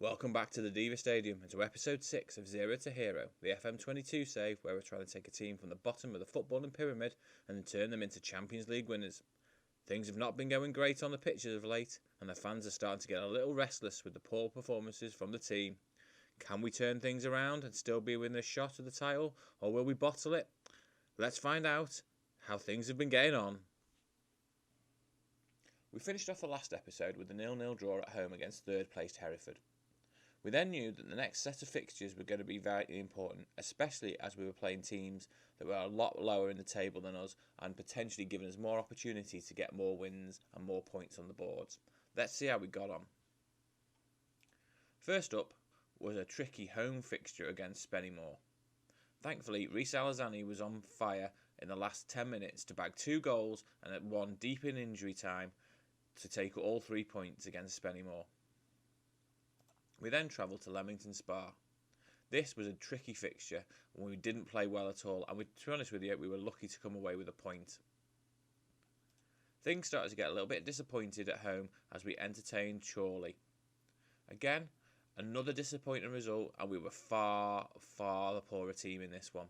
Welcome back to the Diva Stadium and to episode 6 of Zero to Hero, the FM22 save where we're trying to take a team from the bottom of the footballing pyramid and then turn them into Champions League winners. Things have not been going great on the pitches of late and the fans are starting to get a little restless with the poor performances from the team. Can we turn things around and still be within a shot of the title, or will we bottle it? Let's find out how things have been getting on. We finished off the last episode with a 0-0 draw at home against third placed Hereford. We then knew that the next set of fixtures were going to be very important, especially as we were playing teams that were a lot lower in the table than us and potentially giving us more opportunity to get more wins and more points on the boards. Let's see how we got on. First up was a tricky home fixture against Spennymoor. Thankfully, Reece Alazani was on fire in the last 10 minutes to bag 2 goals and at one deep in injury time to take all 3 points against Spennymoor. We then travelled to Leamington Spa. This was a tricky fixture and we didn't play well at all, and to be honest with you, we were lucky to come away with a point. Things started to get a little bit disappointed at home as we entertained Chorley. Again, another disappointing result, and we were far the poorer team in this one.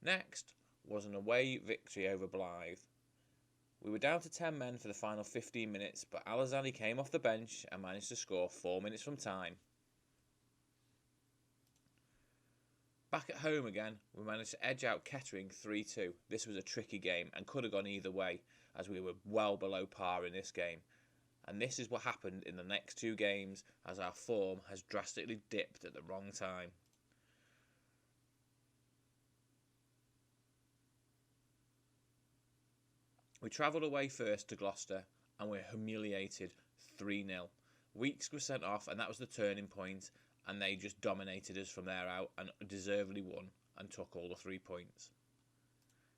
Next was an away victory over Blythe. We were down to 10 men for the final 15 minutes, but Alazani came off the bench and managed to score 4 minutes from time. Back at home again, we managed to edge out Kettering 3-2. This was a tricky game and could have gone either way, as we were well below par in this game. And this is what happened in the next 2 games, as our form has drastically dipped at the wrong time. We travelled away first to Gloucester and were humiliated 3-0. Weeks were sent off and that was the turning point, and they just dominated us from there out and deservedly won and took all the 3 points.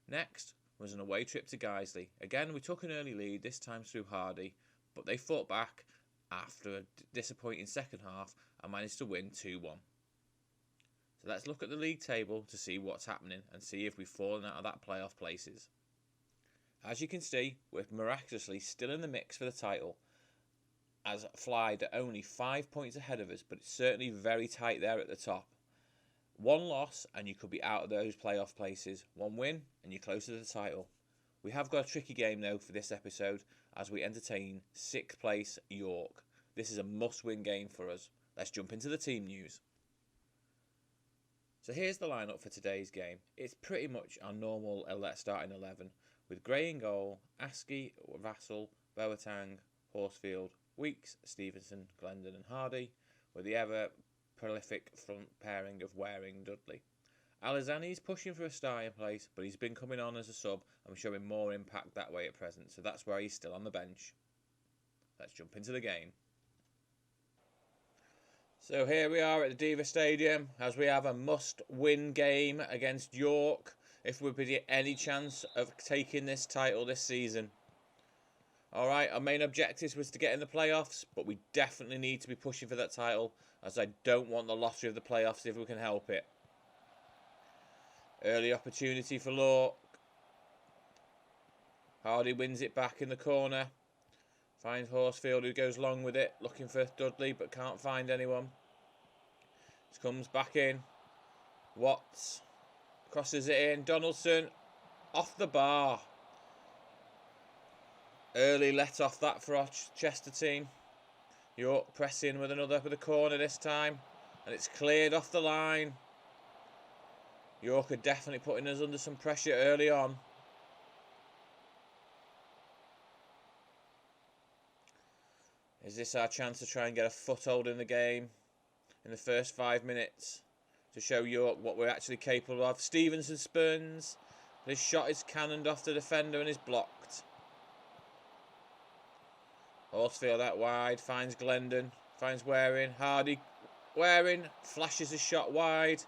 Next was an away trip to Guiseley. Again, we took an early lead, this time through Hardy, but they fought back after a disappointing second half and managed to win 2-1. So let's look at the league table to see what's happening and see if we've fallen out of that playoff places. As you can see, we're miraculously still in the mix for the title, as Flyde are only 5 points ahead of us, but it's certainly very tight there at the top. 1 loss and you could be out of those playoff places. 1 win and you're closer to the title. We have got a tricky game though for this episode as we entertain 6th place York. This is a must-win game for us. Let's jump into the team news. So here's the lineup for today's game. It's pretty much our normal starting 11. With Gray in goal, Askey, Vassell, Boateng, Horsfield, Weeks, Stevenson, Glendon and Hardy, with the ever prolific front pairing of Waring and Dudley. Alazani is pushing for a starting place, but he's been coming on as a sub and showing more impact that way at present, so that's why he's still on the bench. Let's jump into the game. So here we are at the Diva Stadium as we have a must-win game against York if we've got any chance of taking this title this season. Alright, our main objective was to get in the playoffs, but we definitely need to be pushing for that title, as I don't want the lottery of the playoffs if we can help it. Early opportunity for Lork. Hardy wins it back in the corner. Finds Horsfield, who goes long with it, looking for Dudley, but can't find anyone. Comes back in. Watts crosses it in. Donaldson off the bar. Early let off that for our Chester team. York pressing with a corner this time, and it's cleared off the line. York are definitely putting us under some pressure early on. Is this our chance to try and get a foothold in the game in the first 5 minutes to show York what we're actually capable of? Stevenson spins. His shot is cannoned off the defender and is blocked. Horsfield out wide, finds Glendon, finds Waring. Hardy, Waring flashes a shot wide.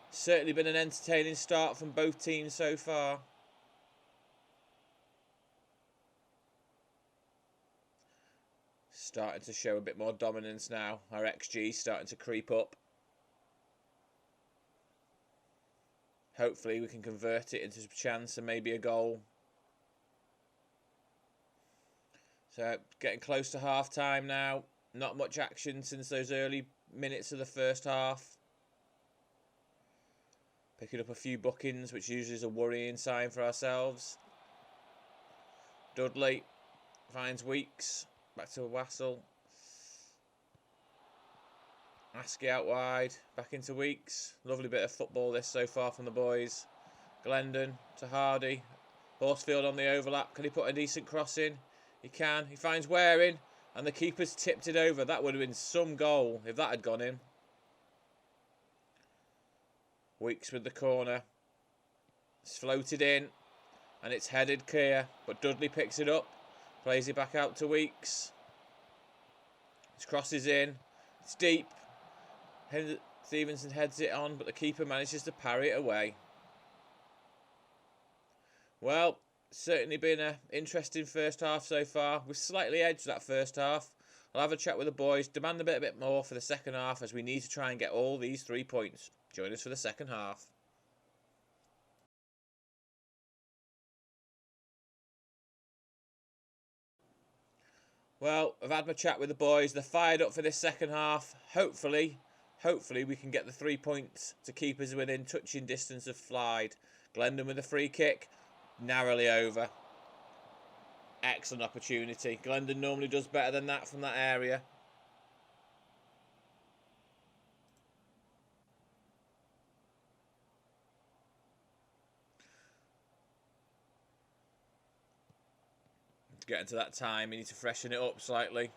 Certainly been an entertaining start from both teams so far. Starting to show a bit more dominance now. Our XG starting to creep up. Hopefully we can convert it into a chance and maybe a goal. So getting close to half time now. Not much action since those early minutes of the first half. Picking up a few bookings, which usually is a worrying sign for ourselves. Dudley finds Weeks. Back to Wassell. Askey out wide. Back into Weeks. Lovely bit of football this so far from the boys. Glendon to Hardy. Horsfield on the overlap. Can he put a decent cross in? He can. He finds Waring. And the keeper's tipped it over. That would have been some goal if that had gone in. Weeks with the corner. It's floated in. And it's headed clear. But Dudley picks it up. Plays it back out to Weeks. His cross is in. It's deep. Stevenson heads it on. But the keeper manages to parry it away. Well, certainly been an interesting first half so far. We've slightly edged that first half. I'll have a chat with the boys, demand a bit more for the second half as we need to try and get all these 3 points. Join us for the second half. Well, I've had my chat with the boys. They're fired up for this second half. Hopefully we can get the 3 points to keep us within touching distance of Flyde. Glendon with a free kick. Narrowly over. Excellent opportunity. Glendon normally does better than that from that area. Getting to that time, we need to freshen it up slightly.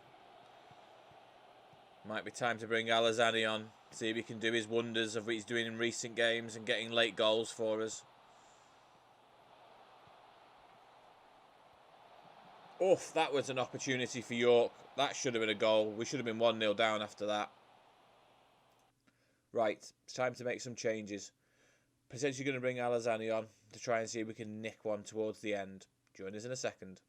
Might be time to bring Alazani on. See if he can do his wonders of what he's doing in recent games and getting late goals for us. Oof, that was an opportunity for York. That should have been a goal. We should have been 1-0 down after that. Right, it's time to make some changes. Potentially going to bring Alazani on to try and see if we can nick one towards the end. Join us in a second.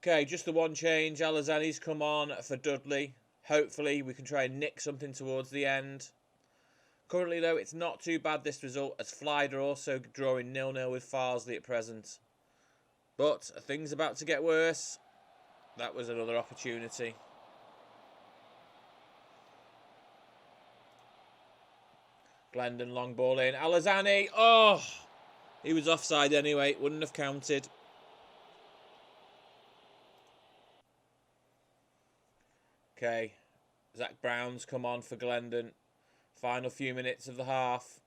Okay, just the one change. Alazani's come on for Dudley. Hopefully we can try and nick something towards the end. Currently though, it's not too bad this result, as Flyde are also drawing 0-0 with Farsley at present. But are things about to get worse? That was another opportunity. Glendon long ball in. Alazani. Oh! He was offside anyway. Wouldn't have counted. Okay. Zach Brown's come on for Glendon. Final few minutes of the half.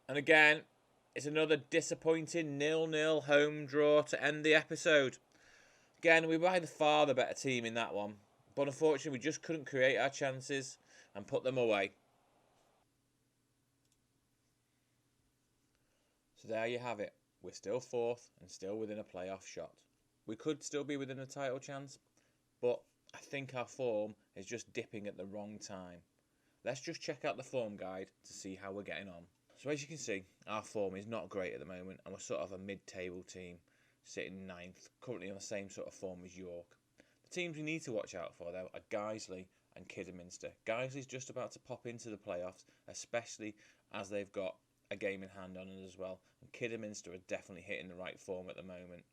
And again, it's another disappointing 0-0 home draw to end the episode. Again, we were by far the better team in that one. But unfortunately, we just couldn't create our chances and put them away. So there you have it. We're still fourth and still within a playoff shot. We could still be within a title chance, but I think our form is just dipping at the wrong time. Let's just check out the form guide to see how we're getting on. So as you can see, our form is not great at the moment, and we're sort of a mid-table team, sitting ninth, currently on the same sort of form as York. The teams we need to watch out for, though, are Guiseley and Kidderminster. Guiseley's just about to pop into the playoffs, especially as they've got a game in hand on it as well. And Kidderminster are definitely hitting the right form at the moment.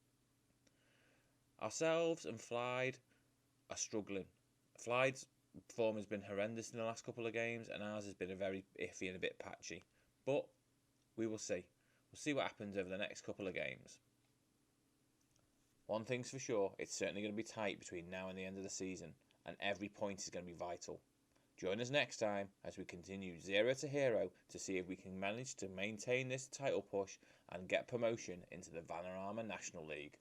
Ourselves and Flyde are struggling. Flyde's form has been horrendous in the last couple of games, and ours has been a very iffy and a bit patchy. But we will see. We'll see what happens over the next couple of games. One thing's for sure, it's certainly going to be tight between now and the end of the season, and every point is going to be vital. Join us next time as we continue 0 to hero to see if we can manage to maintain this title push and get promotion into the Vanarama National League.